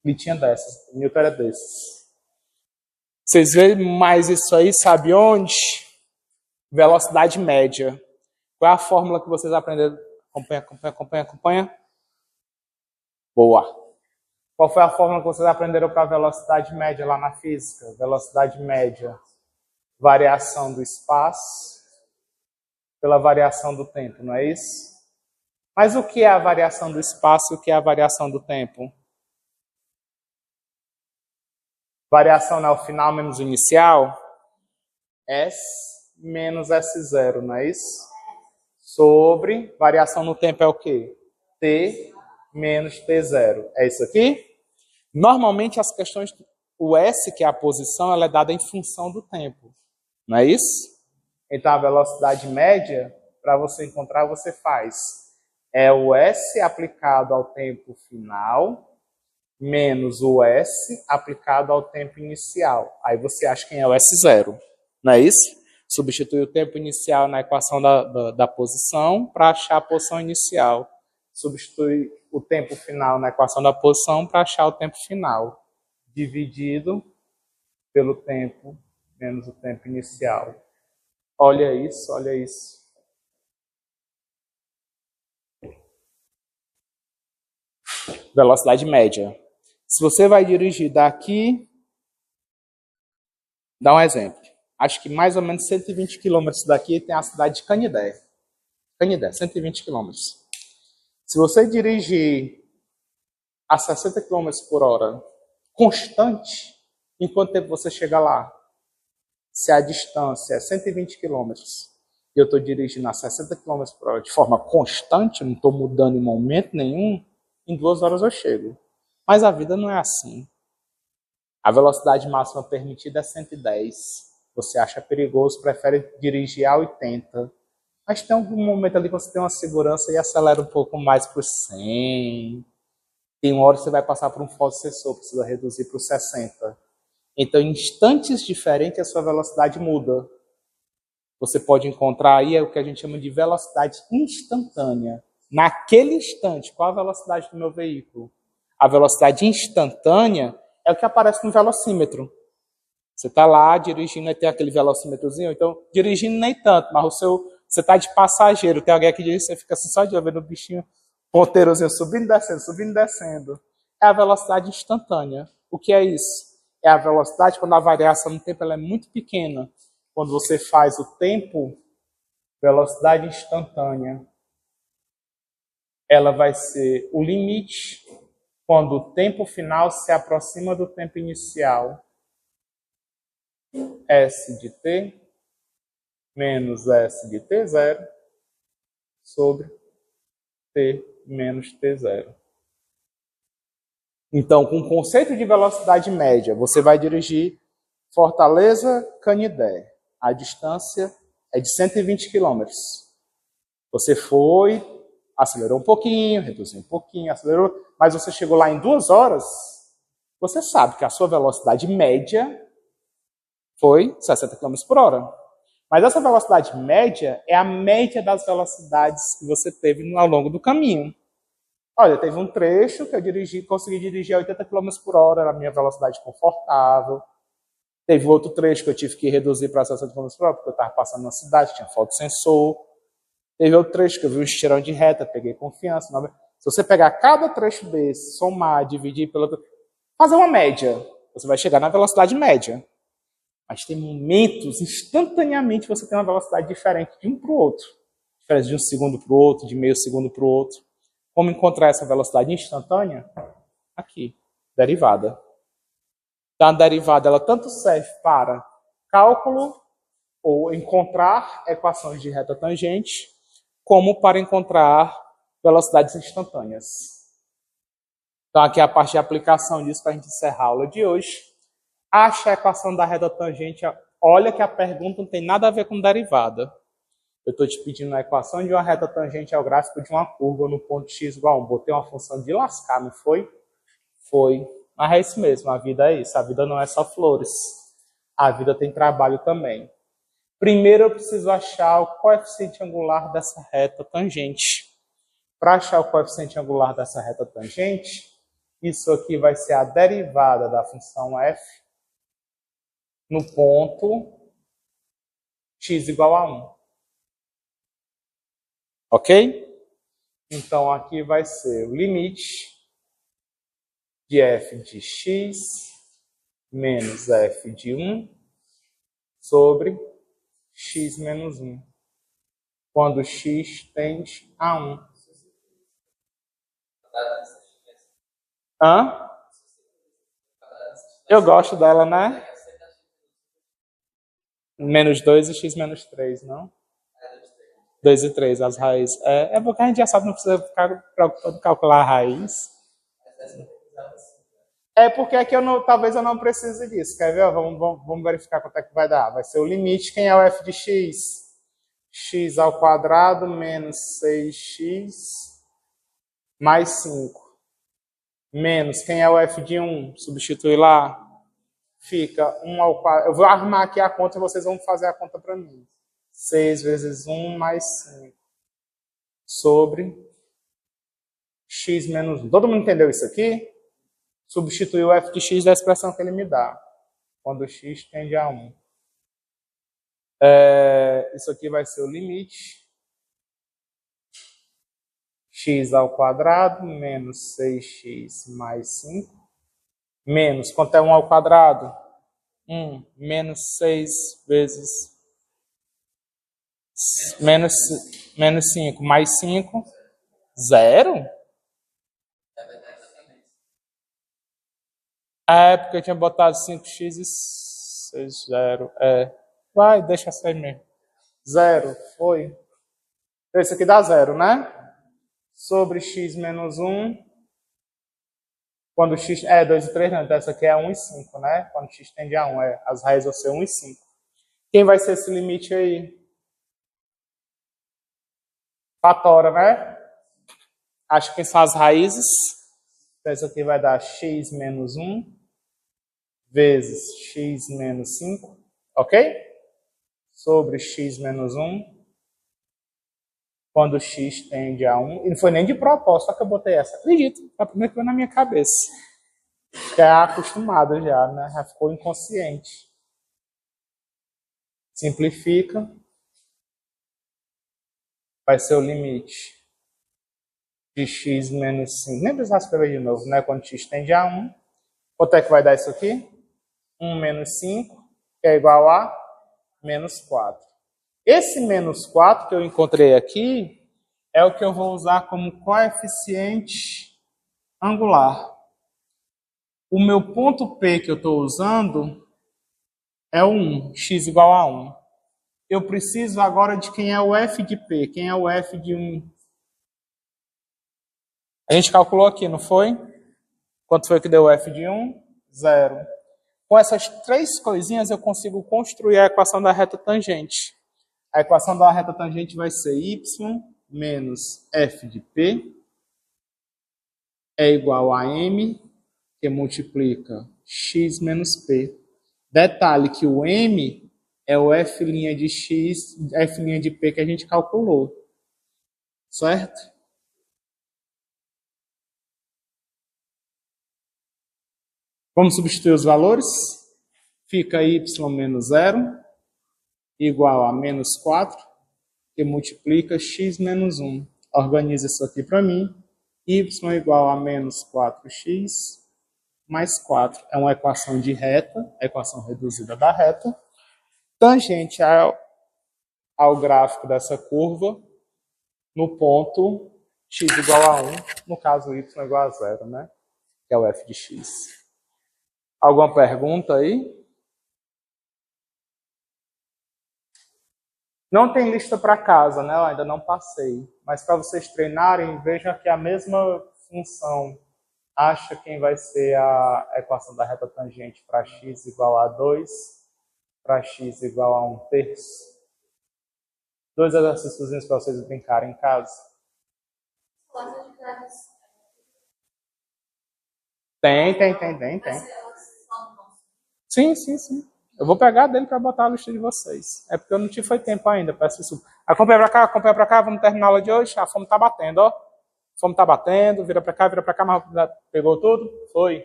Ele tinha dessas. Newton era desses. Vocês veem mais isso aí, sabe onde? Velocidade média. Qual é a fórmula que vocês aprenderam? Acompanha. Boa. Qual foi a fórmula que vocês aprenderam para a velocidade média lá na física? Velocidade média. Variação do espaço pela variação do tempo, não é isso? Mas o que é a variação do espaço e o que é a variação do tempo? Variação não é o final menos o inicial? S menos S0, não é isso? Sobre variação no tempo é o quê? T menos T0. É isso aqui? Normalmente as questões, o S, que é a posição, ela é dada em função do tempo. Não é isso? Então a velocidade média, para você encontrar, você faz. É o S aplicado ao tempo final menos o S aplicado ao tempo inicial. Aí você acha quem é o S0. Não é isso? Substitui o tempo inicial na equação da posição para achar a posição inicial. Substitui o tempo final na equação da posição para achar o tempo final. Dividido pelo tempo menos o tempo inicial. Olha isso, olha isso. Velocidade média. Se você vai dirigir daqui, dá um exemplo. Acho que mais ou menos 120 quilômetros daqui tem a cidade de Canidé. Canidé, 120 quilômetros. Se você dirigir a 60 quilômetros por hora, constante, em quanto tempo você chega lá? Se a distância é 120 quilômetros e eu estou dirigindo a 60 quilômetros por hora de forma constante, não estou mudando em momento nenhum, em 2 horas eu chego. Mas a vida não é assim. A velocidade máxima permitida é 110. Você acha perigoso, prefere dirigir a 80. Mas tem algum momento ali que você tem uma segurança e acelera um pouco mais para os 100. Tem uma hora que você vai passar por um fotossensor, precisa reduzir para os 60. Então, em instantes diferentes, a sua velocidade muda. Você pode encontrar aí o que a gente chama de velocidade instantânea. Naquele instante, qual a velocidade do meu veículo? A velocidade instantânea é o que aparece no velocímetro. Você está lá dirigindo e tem aquele velocímetrozinho, então, dirigindo nem tanto, mas você está de passageiro, tem alguém que dirige, você fica assim só de olho no bichinho, ponteirozinho subindo e descendo. É a velocidade instantânea. O que é isso? É a velocidade quando a variação no tempo ela é muito pequena. Quando você faz o tempo, velocidade instantânea, ela vai ser o limite quando o tempo final se aproxima do tempo inicial, S de t menos S de t0 sobre t menos t0. Então, com o conceito de velocidade média, você vai dirigir Fortaleza-Canidé. A distância é de 120 km. Você foi, acelerou um pouquinho, reduziu um pouquinho, acelerou, mas você chegou lá em 2 horas, você sabe que a sua velocidade média foi 60 km por hora. Mas essa velocidade média é a média das velocidades que você teve ao longo do caminho. Olha, teve um trecho que eu consegui dirigir a 80 km por hora, era a minha velocidade confortável. Teve outro trecho que eu tive que reduzir para 60 km por hora, porque eu estava passando na cidade, tinha fotossensor. Teve outro trecho que eu vi um estirão de reta, peguei confiança. Se você pegar cada trecho desse, somar, dividir pelo... fazer uma média, você vai chegar na velocidade média. Mas tem momentos, instantaneamente, você tem uma velocidade diferente de um para o outro. Diferente de um segundo para o outro, de meio segundo para o outro. Como encontrar essa velocidade instantânea? Aqui, derivada. Então, a derivada, ela tanto serve para cálculo ou encontrar equações de reta tangente, como para encontrar velocidades instantâneas. Então, aqui é a parte de aplicação disso para a gente encerrar a aula de hoje. Acha a equação da reta tangente. Olha que a pergunta não tem nada a ver com derivada. Eu estou te pedindo a equação de uma reta tangente ao gráfico de uma curva no ponto x igual a 1. Botei uma função de lascar, não foi? Foi. Mas é isso mesmo, a vida é isso. A vida não é só flores. A vida tem trabalho também. Primeiro eu preciso achar o coeficiente angular dessa reta tangente. Para achar o coeficiente angular dessa reta tangente, isso aqui vai ser a derivada da função f no ponto x igual a 1. Ok? Então, aqui vai ser o limite de f de x menos f de 1 sobre x menos 1, quando x tende a 1. Hã? Eu gosto dela, né? Menos 2 e x menos 3, não? 2 e 3, as raízes. É porque a gente já sabe, não precisa ficar preocupado em calcular a raiz. É porque aqui talvez eu não precise disso. Quer ver? Vamos verificar quanto é que vai dar. Vai ser o limite. Quem é o f de x? X ao quadrado menos 6x mais 5. Menos, quem é o f de 1? Substitui lá. Fica 1 ao quadrado. Eu vou arrumar aqui a conta e vocês vão fazer a conta para mim. 6 vezes 1 mais 5. Sobre x menos 1. Todo mundo entendeu isso aqui? Substituir o f de x da expressão que ele me dá. Quando x tende a 1. Isso aqui vai ser o limite. X ao quadrado menos 6x mais 5. Menos, quanto é 1 ao quadrado? 1 menos 6 vezes menos 5 mais 5, 0? Porque eu tinha botado 5x e 6, 0. Vai, deixa sair mesmo. 0, foi. Esse aqui dá 0, né? Sobre x menos 1. Quando x... 2 e 3 não, então essa aqui é 1 e 5, né? Quando x tende a 1, as raízes vão ser 1 e 5. Quem vai ser esse limite aí? Fatora, né? Acho que são as raízes. Então isso aqui vai dar x menos 1 vezes x menos 5, ok? Sobre x menos 1. Quando x tende a 1. E não foi nem de propósito, só que eu botei essa. Acredito, foi a primeira que veio na minha cabeça. Que é acostumado já, né? Já ficou inconsciente. Simplifica. Vai ser o limite de x menos 5. Nem precisar escrever de novo, né? Quando x tende a 1. Quanto é que vai dar isso aqui? 1 menos 5, que é igual a menos 4. Esse menos 4 que eu encontrei aqui é o que eu vou usar como coeficiente angular. O meu ponto P que eu estou usando é o 1, x igual a 1. Eu preciso agora de quem é o f de P. Quem é o f de 1? A gente calculou aqui, não foi? Quanto foi que deu o f de 1? 0. Com essas três coisinhas eu consigo construir a equação da reta tangente. A equação da reta tangente vai ser y menos f de P é igual a m, que multiplica x menos P. Detalhe que o m é o f' de x, f' de P que a gente calculou. Certo? Vamos substituir os valores? Fica y menos 0 igual a menos 4, que multiplica x menos 1. Organiza isso aqui para mim. Y igual a menos 4x mais 4. É uma equação de reta, a equação reduzida da reta, tangente ao gráfico dessa curva no ponto x igual a 1, no caso y igual a 0, né? Que é o f de x. Alguma pergunta aí? Não tem lista para casa, né? Eu ainda não passei. Mas para vocês treinarem, vejam que a mesma função acha quem vai ser a equação da reta tangente para x igual a 2, para x igual a 1 terço. 2 exercícios para vocês brincarem em casa. Tem. Sim. Eu vou pegar dele para botar a lista de vocês. É porque eu não tive foi tempo ainda, peço isso. Acompanha para cá, vamos terminar a aula de hoje. A fome tá batendo, ó. A fome tá batendo, vira para cá, mas pegou tudo? Foi.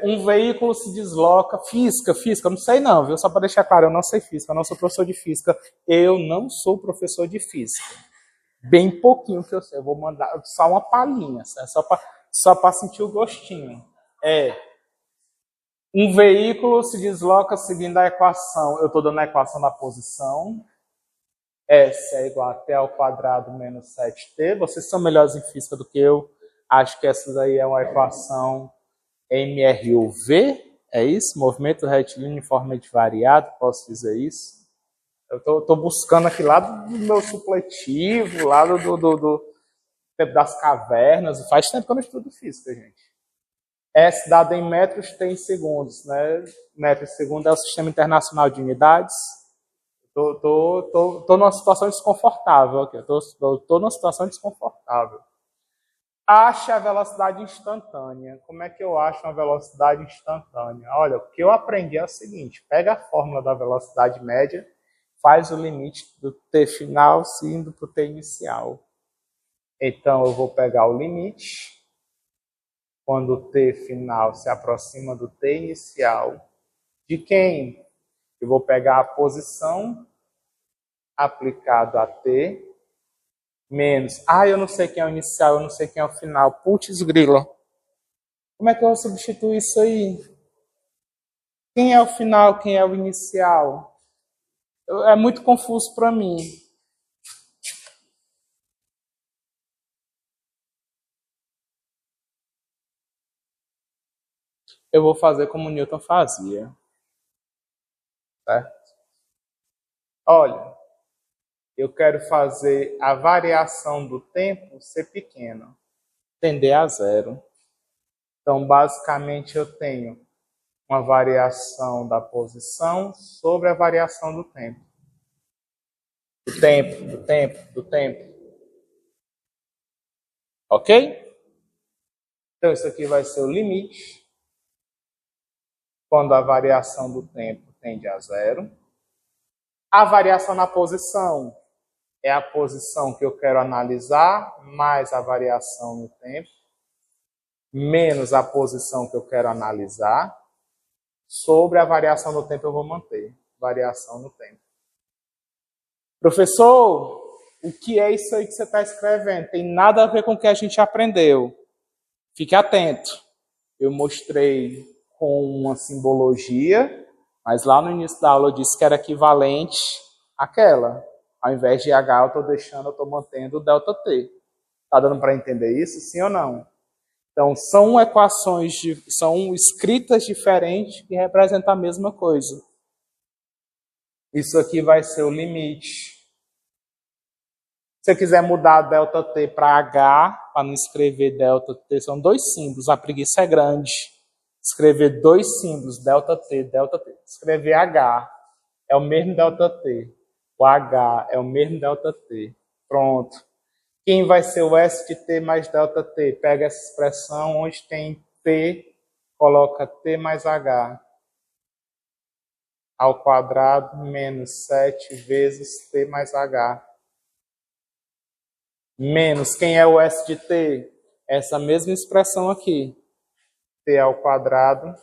Um veículo se desloca, física, eu não sei não, viu? Só para deixar claro, eu não sei física, eu não sou professor de física. Eu não sou professor de física. Bem pouquinho que eu sei, eu vou mandar só uma palhinha, só para sentir o gostinho. Um veículo se desloca seguindo a equação. Eu estou dando a equação da posição. S é igual a t ao quadrado menos 7t. Vocês são melhores em física do que eu. Acho que essa daí é uma equação MRUV. É isso? Movimento retilíneo uniformemente variado. Posso dizer isso? Eu estou buscando aqui lá do meu supletivo, lá do tempo das cavernas. Faz tempo que eu não estudo física, gente. S dado em metros tem segundos, né? Metro e segundo é o Sistema Internacional de Unidades. Tô numa situação desconfortável aqui. Tô numa situação desconfortável. Ache a velocidade instantânea. Como é que eu acho uma velocidade instantânea? Olha, o que eu aprendi é o seguinte: pega a fórmula da velocidade média, faz o limite do t final se indo para o t inicial. Então, eu vou pegar o limite. Quando o t final se aproxima do t inicial, de quem? Eu vou pegar a posição aplicado a t, menos... eu não sei quem é o inicial, eu não sei quem é o final. Putz grila. Como é que eu vou substituir isso aí? Quem é o final, quem é o inicial? É muito confuso para mim. Eu vou fazer como Newton fazia. Certo? Olha, eu quero fazer a variação do tempo ser pequena, tender a 0. Então, basicamente, eu tenho uma variação da posição sobre a variação do tempo. Do tempo. Ok? Então, isso aqui vai ser o limite. Quando a variação do tempo tende a 0. A variação na posição é a posição que eu quero analisar, mais a variação no tempo, menos a posição que eu quero analisar, sobre a variação no tempo eu vou manter. Variação no tempo. Professor, o que é isso aí que você está escrevendo? Tem nada a ver com o que a gente aprendeu. Fique atento. Eu mostrei com uma simbologia, mas lá no início da aula eu disse que era equivalente àquela. Ao invés de H, eu estou mantendo o ΔT. Está dando para entender isso? Sim ou não? Então, são equações, são escritas diferentes que representam a mesma coisa. Isso aqui vai ser o limite. Se você quiser mudar ΔT para H, para não escrever ΔT, são dois símbolos, a preguiça é grande. Escrever dois símbolos, ΔT, ΔT. Escrever H é o mesmo ΔT. O H é o mesmo ΔT. Pronto. Quem vai ser o S de T mais ΔT? Pega essa expressão onde tem T, coloca T mais H ao quadrado menos 7 vezes T mais H. Menos, quem é o S de T? Essa mesma expressão aqui. T ao quadrado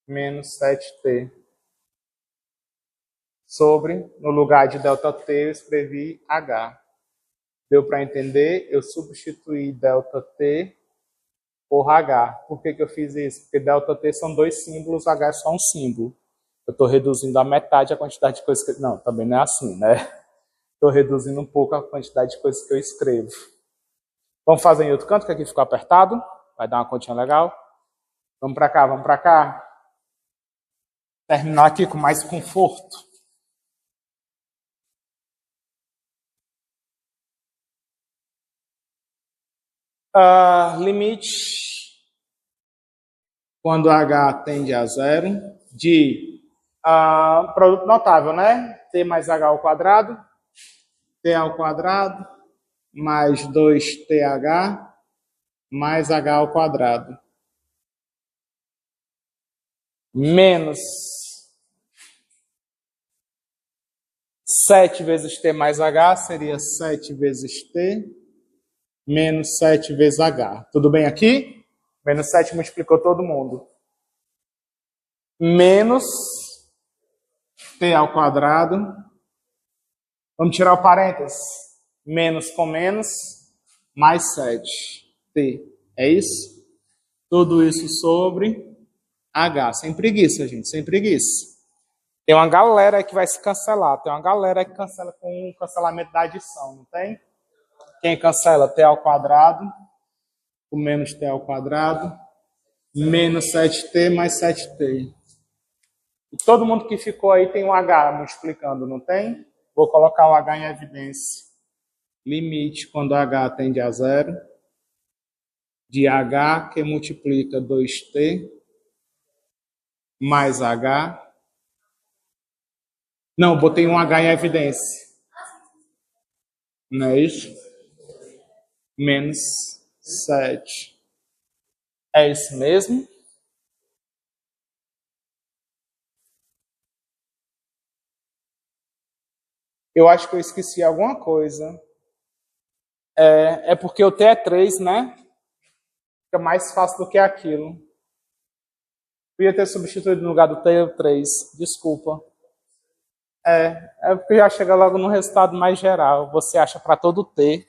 menos 7T. Sobre, no lugar de ΔT, eu escrevi H. Deu para entender? Eu substituí ΔT por H. Por que eu fiz isso? Porque ΔT são dois símbolos, H é só um símbolo. Eu estou reduzindo a metade a quantidade de coisas que... Não, também não é assim, né? Estou reduzindo um pouco a quantidade de coisas que eu escrevo. Vamos fazer em outro canto, que aqui ficou apertado. Vai dar uma continha legal. Vamos para cá, vamos para cá. Terminar aqui com mais conforto. Limite, quando H tende a zero, de produto notável, né? T mais H ao quadrado, T ao quadrado, mais 2TH, mais H ao quadrado. Menos 7 vezes T mais H seria 7 vezes T, menos 7 vezes H. Tudo bem aqui? Menos 7 multiplicou todo mundo. Menos T ao quadrado. Vamos tirar o parênteses. Menos com menos, mais 7T. É isso? Tudo isso sobre H. Sem preguiça, gente. Sem preguiça. Tem uma galera que vai se cancelar. Tem uma galera que cancela com o cancelamento da adição, não tem? Quem cancela? T ao quadrado. O menos T ao quadrado. Menos 7T mais 7T. E todo mundo que ficou aí tem um H multiplicando, não tem? Vou colocar o H em evidência. Limite quando H tende a zero. De H que multiplica 2T mais H. Não, botei um H em evidência. Não é isso? Menos 7. É isso mesmo? Eu acho que eu esqueci alguma coisa. É porque o T é 3, né? Fica mais fácil do que aquilo. Podia ter substituído no lugar do T o 3. Desculpa. É porque já chega logo no resultado mais geral. Você acha para todo T.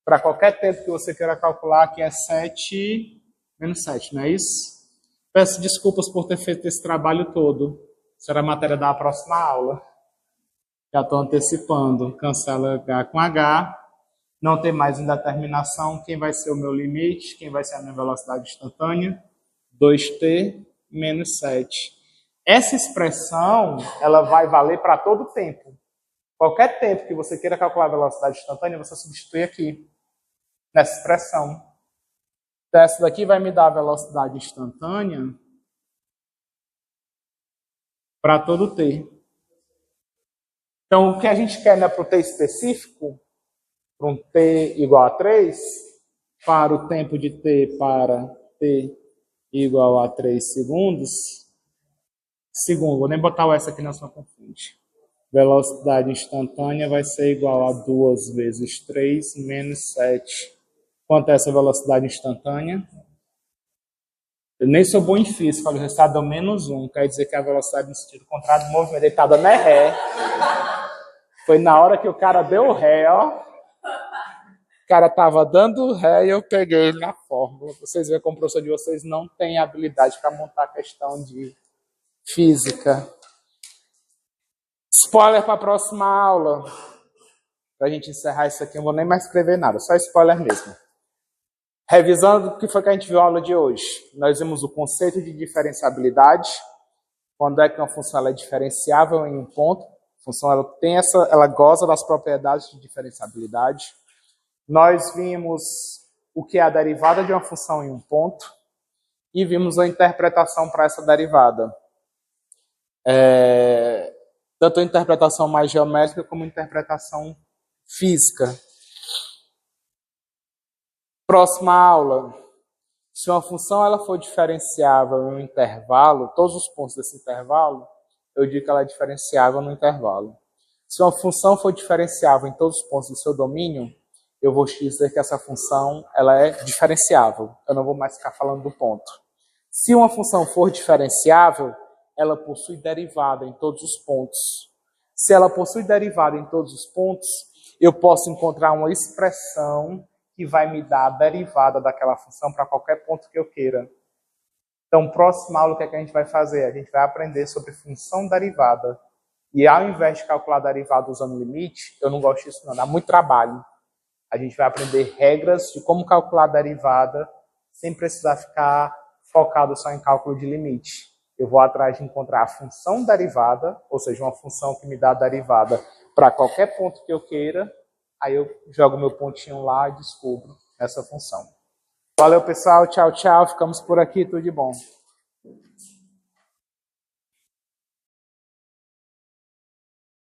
Para qualquer tempo que você queira calcular, que é 7 menos 7, não é isso? Peço desculpas por ter feito esse trabalho todo. Será a matéria da próxima aula. Já estou antecipando. Cancela H com H. Não tem mais indeterminação. Quem vai ser o meu limite? Quem vai ser a minha velocidade instantânea? 2T menos 7. Essa expressão ela vai valer para todo tempo. Qualquer tempo que você queira calcular a velocidade instantânea, você substitui aqui, nessa expressão. Então, essa daqui vai me dar a velocidade instantânea para todo T. Então, o que a gente quer, né, para o T específico, para um T igual a 3, para o tempo de T para T igual a 3 segundos. Vou nem botar o S aqui na sua confunde. Velocidade instantânea vai ser igual a 2 vezes 3 menos 7. Quanto é essa velocidade instantânea? Eu nem sou bom em física, o resultado deu menos 1. Quer dizer que a velocidade no sentido contrário do movimento, ele está dando ré. Foi na hora que o cara deu ré, ó. O cara estava dando ré e eu peguei ele na fórmula. Vocês veem como o professor de vocês não tem habilidade para montar questão de física. Spoiler para a próxima aula. Para a gente encerrar isso aqui, eu não vou nem mais escrever nada, só spoiler mesmo. Revisando o que foi que a gente viu na aula de hoje. Nós vimos o conceito de diferenciabilidade, quando é que uma função ela é diferenciável em um ponto. A função ela goza das propriedades de diferenciabilidade. Nós vimos o que é a derivada de uma função em um ponto e vimos a interpretação para essa derivada. Tanto a interpretação mais geométrica como a interpretação física. Próxima aula. Se uma função ela for diferenciável em um intervalo, todos os pontos desse intervalo, eu digo que ela é diferenciável no intervalo. Se uma função for diferenciável em todos os pontos do seu domínio, eu vou te dizer que essa função ela é diferenciável. Eu não vou mais ficar falando do ponto. Se uma função for diferenciável, ela possui derivada em todos os pontos. Se ela possui derivada em todos os pontos, eu posso encontrar uma expressão que vai me dar a derivada daquela função para qualquer ponto que eu queira. Então, próxima aula, o que é que a gente vai fazer? A gente vai aprender sobre função derivada. E ao invés de calcular a derivada usando limite, eu não gosto disso não, dá muito trabalho. A gente vai aprender regras de como calcular a derivada sem precisar ficar focado só em cálculo de limite. Eu vou atrás de encontrar a função derivada, ou seja, uma função que me dá a derivada para qualquer ponto que eu queira. Aí eu jogo meu pontinho lá e descubro essa função. Valeu, pessoal. Tchau, tchau. Ficamos por aqui. Tudo de bom.